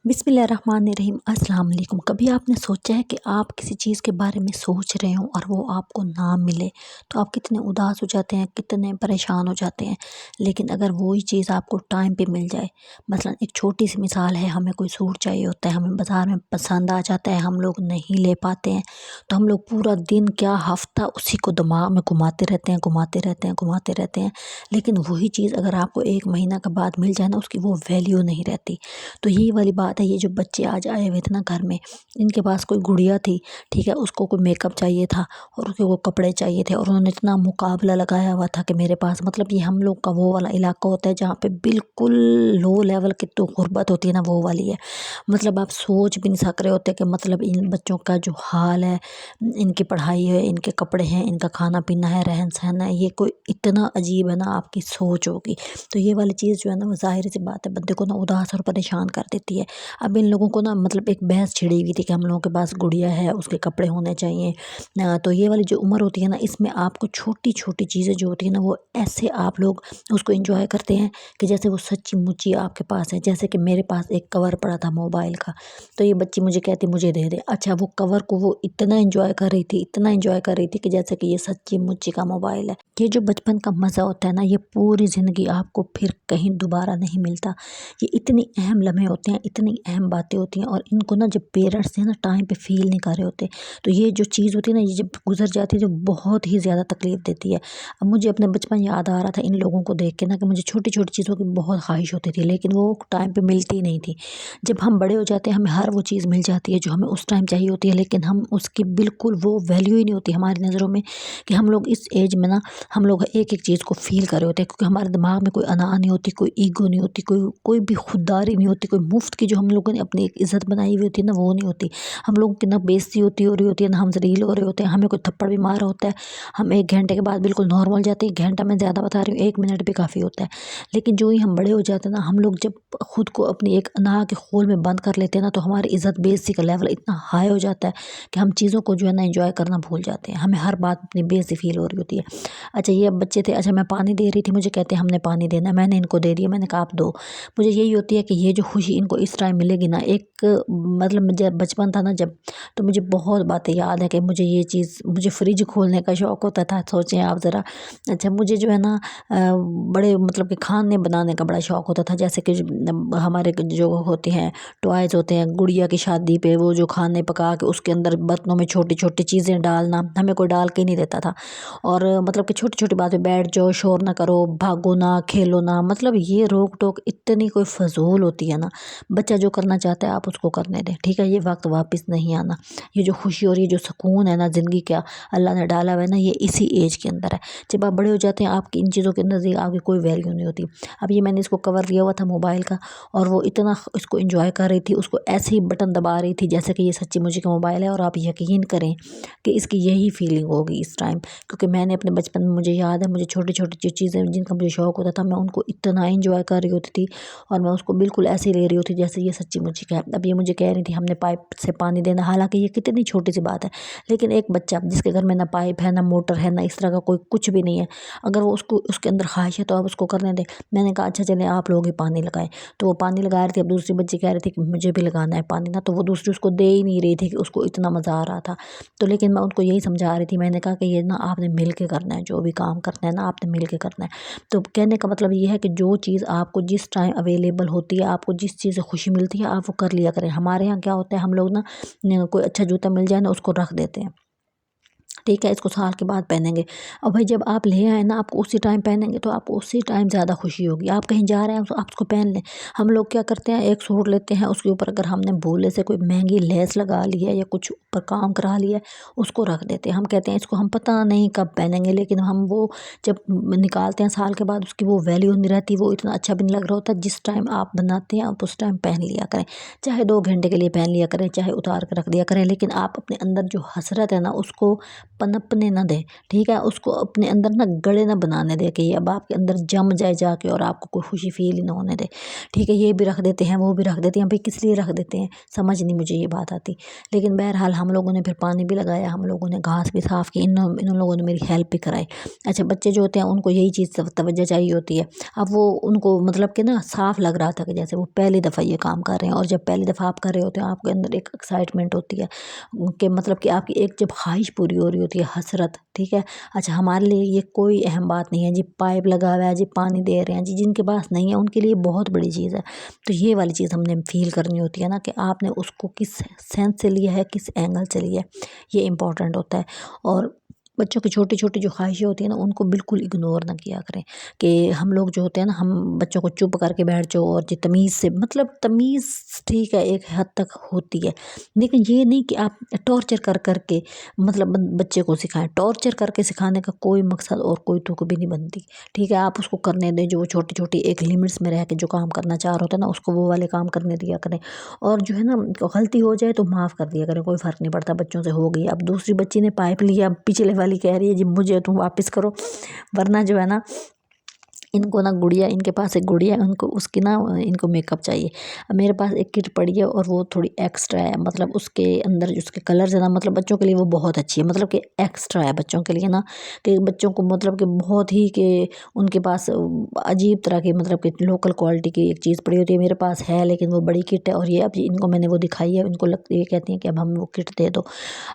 बिस्मिल्लाहिर्रहमानिर्रहीम अस्सलाम वालेकुम। कभी आपने सोचा है कि आप किसी चीज़ के बारे में सोच रहे हो और वो आपको ना मिले तो आप कितने उदास हो जाते हैं, कितने परेशान हो जाते हैं। लेकिन अगर वही चीज़ आपको टाइम पे मिल जाए, मसलन एक छोटी सी मिसाल है, हमें कोई सूट चाहिए होता है, हमें बाज़ार में पसंद आ जाता है, हम लोग नहीं ले पाते हैं, तो हम लोग पूरा दिन क्या हफ्ता उसी को दिमाग में घुमाते रहते हैं, घुमाते रहते हैं, घुमाते रहते हैं। लेकिन वही चीज़ अगर आपको 1 महीना के बाद मिल जाए ना, उसकी वो वैल्यू नहीं रहती। तो यही वाली बात है, ये जो बच्चे आज आए हुए थे ना घर में, इनके पास कोई गुड़िया थी, ठीक है, उसको कोई मेकअप चाहिए था और उसके वो कपड़े चाहिए थे और उन्होंने इतना मुकाबला लगाया हुआ था कि मेरे पास, मतलब ये हम लोग का वो वाला इलाका होता है जहाँ पे बिल्कुल लो लेवल की तो गुर्बत होती है ना, वो वाली है। मतलब आप सोच भी नहीं सक रहे होते कि मतलब इन बच्चों का जो हाल है, इनकी पढ़ाई है, इनके कपड़े हैं, इनका खाना पीना है, रहन सहन है, ये कोई इतना अजीब है ना, आपकी सोच होगी। तो ये वाली चीज़ जो है ना, वो ज़ाहिर सी बात है बंदे को ना उदास और परेशान कर देती है। अब इन लोगों को ना मतलब एक बहस छिड़ी हुई थी कि हम लोगों के पास गुड़िया है, उसके कपड़े होने चाहिए। तो ये वाली जो उम्र होती है ना, इसमें आपको छोटी छोटी चीज़ें जो होती है ना, वो ऐसे आप लोग उसको इंजॉय करते हैं कि जैसे वो सच्ची मुच्ची आपके पास है। जैसे कि मेरे पास एक कवर पड़ा था मोबाइल का, तो ये बच्ची मुझे कहती मुझे दे दे। अच्छा, वो कवर को वो इतना इंजॉय कर रही थी, इतना इंजॉय कर रही थी कि जैसे कि ये सच्ची मुच्ची का मोबाइल है। ये जो बचपन का मज़ा होता है ना, ये पूरी ज़िंदगी आपको फिर कहीं दोबारा नहीं मिलता। ये इतनी अहम लम्हे होते हैं, इतनी अहम बातें होती हैं, और इनको ना जब पेरेंट्स हैं ना टाइम पे फ़ील नहीं कर रहे होते, तो ये जो चीज़ होती है ना, ये जब गुजर जाती है तो बहुत ही ज़्यादा तकलीफ़ देती है। अब मुझे अपने बचपन याद आ रहा था इन लोगों को देख के ना, कि मुझे छोटी छोटी चीज़ों की बहुत ख्वाहिश होती थी, लेकिन वो टाइम पे मिलती नहीं थी। जब हम बड़े हो जाते हैं, हमें हर वो चीज़ मिल जाती है जो हमें उस टाइम चाहिए होती है, लेकिन हम उसकी बिल्कुल वो वैल्यू ही नहीं होती हमारी नज़रों में, कि हम लोग इस एज में ना, हम लोग एक एक चीज़ को फ़ील कर रहे होते हैं, क्योंकि हमारे दिमाग में कोई अना नहीं होती, कोई ईगो नहीं होती, कोई कोई भी खुददारी नहीं होती, कोई मुफ्त की जो हम लोगों ने अपनी एक इज़्ज़त बनाई हुई होती है ना, वो नहीं होती। हम लोगों की ना बेइज़्ज़ती होती हो रही होती है, ना हम ज़लील हो रहे होते हैं, हमें कोई थप्पड़ भी मारा होता है, हम 1 घंटे के बाद बिल्कुल नॉर्मल जाते हैं। 1 घंटा मैं ज़्यादा बता रही हूँ, 1 मिनट भी काफ़ी होता है। लेकिन जो ही हम बड़े हो जाते हैं ना, हम लोग जब खुद को अपनी एक अना के खोल में बंद कर लेते हैं ना, तो हमारी इज़्ज़त बेइज़्ज़ती का लेवल इतना हाई हो जाता है कि हम चीज़ों को जो है ना एंजॉय करना भूल जाते हैं। हमें हर बात अपनी बेइज़्ज़ती फ़ील हो रही होती है। अच्छा, ये अब बच्चे थे, अच्छा मैं पानी दे रही थी, मुझे कहते हैं हमने पानी देना है, मैंने इनको दे दिया, मैंने कहा आप दो। मुझे यही होती है कि ये जो खुशी इनको इस टाइम मिलेगी ना, एक मतलब जब बचपन था ना जब, तो मुझे बहुत बातें याद है कि मुझे ये चीज़, मुझे फ्रिज खोलने का शौक़ होता था, सोचें आप ज़रा। अच्छा, मुझे जो है ना बड़े मतलब कि खाने बनाने का बड़ा शौक़ होता था, जैसे कि हमारे जो होते हैं टॉयज़ होते हैं, गुड़िया की शादी पे वो जो खाने पका के उसके अंदर बर्तनों में छोटी छोटी चीज़ें डालना, हमें कोई डाल के ही नहीं देता था। और मतलब कि छोटी छोटी बात पे बैठ जाओ, शोर ना करो, भागो ना, खेलो ना, मतलब ये रोक टोक इतनी कोई फ़ज़ूल होती है ना। बच्चा जो करना चाहता है आप उसको करने दें, ठीक है, ये वक्त वापस नहीं आना। ये जो खुशी और ये जो सुकून है ना ज़िंदगी का अल्लाह ने डाला हुआ है ना, ये इसी एज के अंदर है। जब आप बड़े हो जाते हैं, आपकी इन चीज़ों के नज़दीक आपकी कोई वैल्यू नहीं होती। अब ये मैंने इसको कवर लिया हुआ था मोबाइल का, और वो इतना इसको इंजॉय कर रही थी, उसको ऐसे ही बटन दबा रही थी जैसे कि ये सच्ची मुच्ची का मोबाइल है, और आप यकीन करें कि इसकी यही फीलिंग होगी इस टाइम। क्योंकि मैंने अपने बचपन में, मुझे याद है, मुझे छोटी छोटी जो चीज़ें जिनका मुझे शौक़ होता था, मैं उनको इतना इंजॉय कर रही होती थी, और मैं उसको बिल्कुल ऐसे ही ले रही होती जैसे ये सच्ची मुच्ची का है। अब ये मुझे कह रही थी हमने पाइप से पानी देना, हालांकि ये कितनी छोटी सी बात है, लेकिन एक बच्चा जिसके घर में ना पाइप है, ना मोटर है, ना इस तरह का कोई कुछ भी नहीं है, अगर वो उसको उसके अंदर ख्वाहिश है तो आप उसको करने दें। मैंने कहा अच्छा चलें आप लोग ही पानी लगाएं, तो वो पानी लगा रही थी। अब दूसरी बच्ची कह रही थी कि मुझे भी लगाना है पानी ना, तो वो दूसरी उसको दे ही नहीं रही थी कि उसको इतना मज़ा आ रहा था। तो लेकिन मैं उनको यही समझा रही थी, मैंने कहा कि ये ना आपने मिल के करना है, जो भी काम करना है ना आपने मिल के करना है। तो कहने का मतलब ये है कि जो चीज़ आपको जिस टाइम अवेलेबल होती है, आपको जिस चीज़ से खुशी मिलती है, आप वो कर लिया करें। हमारे यहाँ क्या होता है, हम लोग ना कोई अच्छा जूता मिल जाए ना, उसको रख देते हैं, ठीक है, इसको साल के बाद पहनेंगे। और भाई जब आप ले आए ना, आपको उसी टाइम पहनेंगे तो आपको उसी टाइम ज़्यादा खुशी होगी। आप कहीं जा रहे हैं तो आप उसको पहन लें। हम लोग क्या करते हैं, एक सूट लेते हैं, उसके ऊपर अगर हमने भूले से कोई महंगी लेस लगा ली है या कुछ ऊपर काम करा लिया है, उसको रख देते हैं। हम कहते हैं इसको हम पता नहीं कब पहनेंगे, लेकिन हम वो जब निकालते हैं साल के बाद, उसकी वो वैल्यू नहीं रहती, वो इतना अच्छा भी नहीं लग रहा होता। जिस टाइम आप बनाते हैं आप उस टाइम पहन लिया करें, चाहे 2 घंटे के लिए पहन लिया करें, चाहे उतार कर रख दिया करें, लेकिन आप अपने अंदर जो हसरत है ना, उसको पनपने ना दें, ठीक है। उसको अपने अंदर ना गड़े ना बनाने दें कि ये अब आपके अंदर जम जाए जाके और आपको कोई खुशी फील ही ना होने दे, ठीक है। ये भी रख देते हैं, वो भी रख देते हैं, भाई किस लिए रख देते हैं, समझ नहीं मुझे ये बात आती। लेकिन बहरहाल हम लोगों ने फिर पानी भी लगाया, हम लोगों ने घास भी साफ़ की, इन लोगों ने मेरी हेल्प भी कराई। अच्छा, बच्चे जो होते हैं उनको यही चीज़ तवज्जो चाहिए होती है। अब वो उनको मतलब कि ना साफ लग रहा था कि जैसे वो पहली दफ़ा ये काम कर रहे हैं, और जब पहली दफ़ा आप कर रहे होते हैं आपके अंदर एक एक्साइटमेंट होती है कि मतलब कि आपकी एक जब ख्वाहिश पूरी हो रही होती है, हसरत, ठीक है। अच्छा, हमारे लिए ये कोई अहम बात नहीं है जी, पाइप लगा हुआ है जी, पानी दे रहे हैं जी, जिनके पास नहीं है उनके लिए बहुत बड़ी चीज़ है। तो ये वाली चीज़ हमने फील करनी होती है ना कि आपने उसको किस सेंस से लिया है, किस एंगल से लिया है, ये इम्पोर्टेंट होता है। और बच्चों की छोटी छोटी जो ख्वाहिशें होती हैं ना उनको बिल्कुल इग्नोर ना किया करें। कि हम लोग जो होते हैं ना, हम बच्चों को चुप करके बैठ जाओ और जी तमीज़ से, मतलब तमीज़ ठीक है एक हद तक होती है, लेकिन ये नहीं कि आप टॉर्चर कर करके मतलब बच्चे को सिखाएं। टॉर्चर करके सिखाने का कोई मकसद और कोई तुक भी नहीं बनती, ठीक है। आप उसको करने दें जो वो छोटी छोटी एक लिमिट्स में रह के जो काम करना चाह रहा होता है ना, उसको वो वाले काम करने दिया करें। और जो है ना, गलती हो जाए तो माफ़ कर दिया करें, कोई फ़र्क नहीं पड़ता, बच्चों से हो गई। अब दूसरी बच्ची ने पाइप लिया, पिछले वाली कह रही है जी मुझे तुम वापस करो, वरना जो है ना इनको ना गुड़िया, इनके पास एक गुड़िया है, उनको उसकी ना इनको मेकअप चाहिए। अब मेरे पास एक किट पड़ी है और वो थोड़ी एक्स्ट्रा है, मतलब उसके अंदर जो उसके कलर्स है ना, मतलब बच्चों के लिए वो बहुत अच्छी है, मतलब कि एक्स्ट्रा है बच्चों के लिए ना, कि बच्चों को मतलब कि बहुत ही कि उनके पास अजीब तरह की मतलब कि लोकल क्वालिटी की एक चीज़ पड़ी होती है। मेरे पास है लेकिन वो बड़ी किट है, और ये अब इनको मैंने वो दिखाई है, इनको लगती है, कहती हैं कि अब हम वो किट दे दो।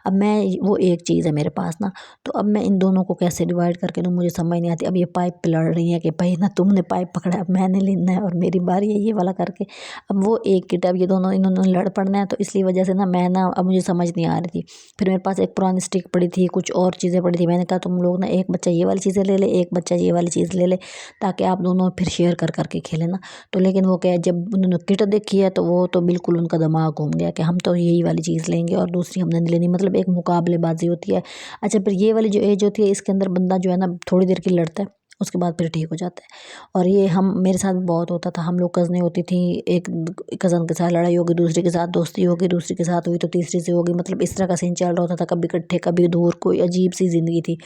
अब मैं वो एक चीज़ है मेरे पास ना, तो अब मैं इन दोनों को कैसे डिवाइड करके दूँ मुझे समझ नहीं आती। अब ये पाइप पे लड़ रही है कि भाई ना तुमने पाइप पकड़ा है, अब मैंने लेना है और मेरी बारी है, ये वाला करके। अब वो एक किट, अब ये दोनों इन्होंने लड़ पड़ना है, तो इसलिए वजह से ना मैं ना अब मुझे समझ नहीं आ रही थी। फिर मेरे पास एक पुरानी स्टिक पड़ी थी, कुछ और चीज़ें पड़ी थी, मैंने कहा तुम लोग ना एक बच्चा ये वाली चीज़ें ले ले, एक बच्चा ये वाली चीज़ ले ले, ताकि आप दोनों फिर शेयर कर करके खेलें ना। तो लेकिन वो क्या है, जब उन्होंने किट देखी है तो वो तो बिल्कुल उनका दिमाग घूम गया कि हम तो यही वाली चीज़ लेंगे और दूसरी हमने नहीं लेनी, मतलब एक मुकाबलेबाजी होती है। अच्छा, फिर ये वाली जो एज होती है इसके अंदर बंदा जो है ना थोड़ी देर के लिए लड़ता है, उसके बाद फिर ठीक हो जाता है। और ये हम मेरे साथ भी बहुत होता था, हम लोग कज़नें होती थी, एक कज़न के साथ लड़ाई होगी, दूसरे के साथ दोस्ती होगी, दूसरी के साथ हुई तो तीसरी से होगी, मतलब इस तरह का सीन चल रहा होता था, कभी इकट्ठे कभी दूर, कोई अजीब सी ज़िंदगी थी,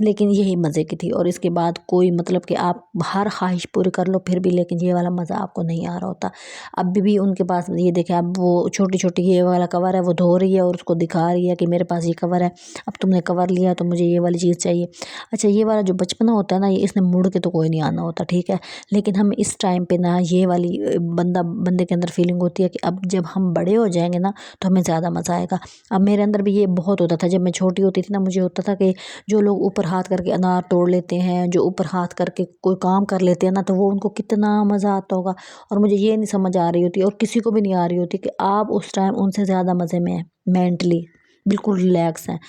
लेकिन यही मज़े की थी। और इसके बाद कोई मतलब कि आप हर ख्वाहिश पूरी कर लो फिर भी, लेकिन ये वाला मज़ा आपको नहीं आ रहा होता। अब भी उनके पास ये देखें, अब वो छोटी छोटी ये वाला कवर है वो धो रही है और उसको दिखा रही है कि मेरे पास ये कवर है, अब तुमने कवर लिया तो मुझे ये वाली चीज़ चाहिए। अच्छा, ये वाला जो बचपना होता है ना, ये इसने मुड़ के तो कोई नहीं आना होता, ठीक है। लेकिन हम इस टाइम पे ना ये वाली बंदे के अंदर फीलिंग होती है कि अब जब हम बड़े हो जाएंगे ना तो हमें ज़्यादा मज़ा आएगा। अब मेरे अंदर भी ये बहुत होता था, जब मैं छोटी होती थी ना, मुझे होता था कि जो लोग ऊपर हाथ करके अनार तोड़ लेते हैं, जो ऊपर हाथ करके कोई काम कर लेते हैं ना, तो वो उनको कितना मज़ा आता होगा। और मुझे ये नहीं समझ आ रही होती और किसी को भी नहीं आ रही होती कि आप उस टाइम उनसे ज़्यादा मज़े में हैं, मेंटली बिल्कुल रिलैक्स हैं।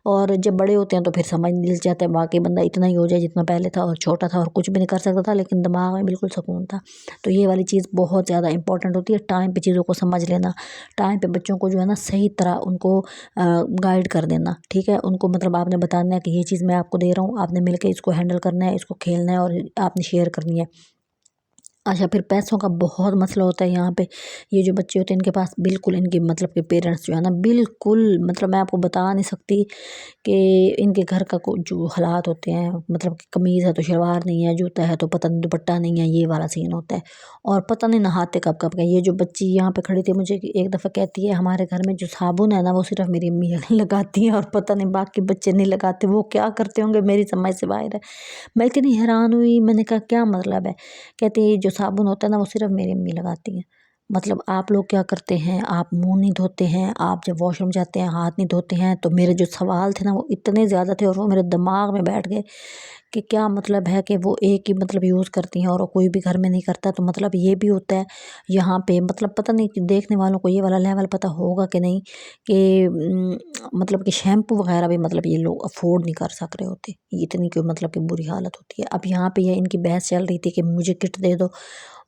और जब बड़े होते हैं तो फिर समझ मिल जाता है, वाकई बंदा इतना ही हो जाए जितना पहले था, और छोटा था और कुछ भी नहीं कर सकता था, लेकिन दिमाग में बिल्कुल सुकून था। तो ये वाली चीज़ बहुत ज़्यादा इंपॉर्टेंट होती है, टाइम पे चीज़ों को समझ लेना, टाइम पे बच्चों को जो है ना सही तरह उनको गाइड कर देना, ठीक है। उनको मतलब आपने बताना है कि ये चीज़ मैं आपको दे रहा हूँ, आपने मिलके इसको हैंडल करना है, इसको खेलना है और आपने शेयर करनी है। अच्छा, फिर पैसों का बहुत मसला होता है यहाँ पे। ये जो बच्चे होते हैं इनके पास बिल्कुल, इनके मतलब के पेरेंट्स जो है ना बिल्कुल, मतलब मैं आपको बता नहीं सकती कि इनके घर का जो हालात होते हैं, मतलब कि कमीज़ है तो शलवार नहीं है, जूता है तो पता नहीं दुपट्टा नहीं है, ये वाला सीन होता है। और पता नहीं नहाते कब कब गए। ये जो बच्ची यहाँ पे खड़ी थी मुझे एक दफ़ा कहती है, हमारे घर में जो साबुन है ना वो सिर्फ मेरी अम्मी लगाती हैं और पता नहीं बाकी बच्चे नहीं लगाते, वो क्या करते होंगे मेरी समझ से बाहर है। मैं इतनी हैरान हुई, मैंने कहा क्या मतलब है? कहती है जो साबुन होता है ना वो सिर्फ मेरी अम्मी लगाती हैं। मतलब आप लोग क्या करते हैं, आप मुँह नहीं धोते हैं, आप जब वॉशरूम जाते हैं हाथ नहीं धोते हैं। तो मेरे जो सवाल थे ना वो इतने ज़्यादा थे और वो मेरे दिमाग में बैठ गए कि क्या मतलब है कि वो एक ही मतलब यूज़ करती हैं और कोई भी घर में नहीं करता, तो मतलब ये भी होता है यहाँ पे। मतलब पता नहीं कि देखने वालों को ये वाला लेवल पता होगा कि नहीं, कि मतलब कि शैम्पू वगैरह भी मतलब ये लोग अफोर्ड नहीं कर सक रहे होते, ये इतनी कोई मतलब कि बुरी हालत होती है। अब यहाँ पे ये इनकी बहस चल रही थी कि मुझे किट दे दो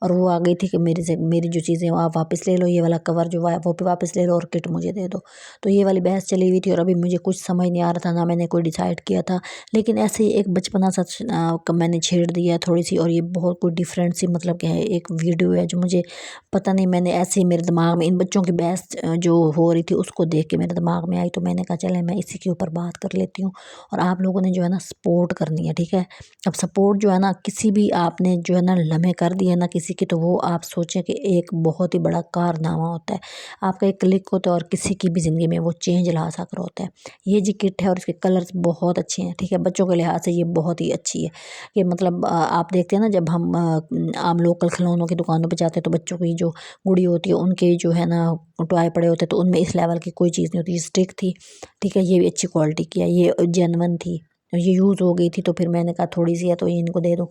और वो आ गई थी कि मेरी जो चीज़ें वो आप वापस ले लो, ये वाला कवर जो है वो भी वापस ले लो और किट मुझे दे दो। तो ये वाली बहस चली हुई थी और अभी मुझे कुछ समझ नहीं आ रहा था, ना मैंने कोई डिसाइड किया था, लेकिन ऐसे ही एक बचपना सा मैंने छेड़ दिया थोड़ी सी। और ये बहुत कोई डिफरेंट सी मतलब कि है एक वीडियो है जो मुझे पता नहीं, मैंने ऐसे ही मेरे दिमाग में इन बच्चों की बहस जो हो रही थी उसको देख के मेरे दिमाग में आई, तो मैंने कहा चले मैं इसी के ऊपर बात कर लेती हूँ। और आप लोगों ने जो है ना सपोर्ट करनी है, ठीक है। अब सपोर्ट जो है ना किसी भी आपने जो है ना लम्हे कर दिए ना किसी की, तो वो आप सोचें कि एक बहुत ही बड़ा कारनामा होता है। आपका एक क्लिक होता है और किसी की भी ज़िंदगी में वो चेंज ला सक रहा होता है। ये जी किट है और इसके कलर्स बहुत अच्छे हैं, ठीक है। बच्चों के लिहाज से ये बहुत ही अच्छी है। ये मतलब आप देखते हैं ना जब हम आम लोकल खिलौनों की दुकानों पे जाते हैं तो बच्चों की जो गुड़ी होती है उनके जो है ना टॉय पड़े होते हैं, तो उनमें इस लेवल की कोई चीज़ नहीं होती। ये स्टिक थी, ठीक है, ये भी अच्छी क्वालिटी की है, ये जेन्युइन थी। ये यूज़ हो गई थी तो फिर मैंने कहा थोड़ी सी है तो ये इनको दे दूँ।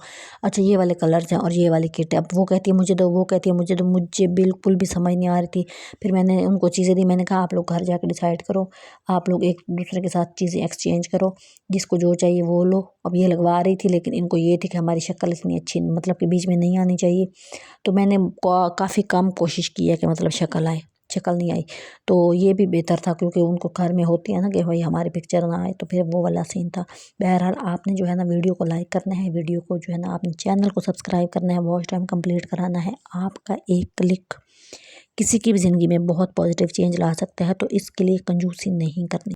अच्छा ये वाले कलर्स हैं और ये वाली किट है। अब वो कहती है मुझे दो, वो कहती है मुझे दो, मुझे बिल्कुल भी समझ नहीं आ रही थी। फिर मैंने उनको चीज़ें दी, मैंने कहा आप लोग घर जाकर डिसाइड करो, आप लोग एक दूसरे के साथ चीज़ें एक्सचेंज करो, जिसको जो चाहिए वो लो। अब ये लगवा रही थी लेकिन इनको ये थी कि हमारी शक्ल इतनी अच्छी मतलब कि बीच में नहीं आनी चाहिए, तो मैंने काफ़ी कम कोशिश की है कि मतलब शक्ल आए, शक्ल नहीं आई। तो ये भी बेहतर था क्योंकि उनको घर में होती है ना कि भाई हमारी पिक्चर ना आए, तो फिर वो वाला सीन था। बहरहाल आपने जो है ना वीडियो को लाइक करना है, वीडियो को जो है ना आपने चैनल को सब्सक्राइब करना है, वॉच टाइम कंप्लीट कराना है। आपका एक क्लिक किसी की भी ज़िंदगी में बहुत पॉजिटिव चेंज ला सकता है, तो इसके लिए कंजूसी नहीं करनी।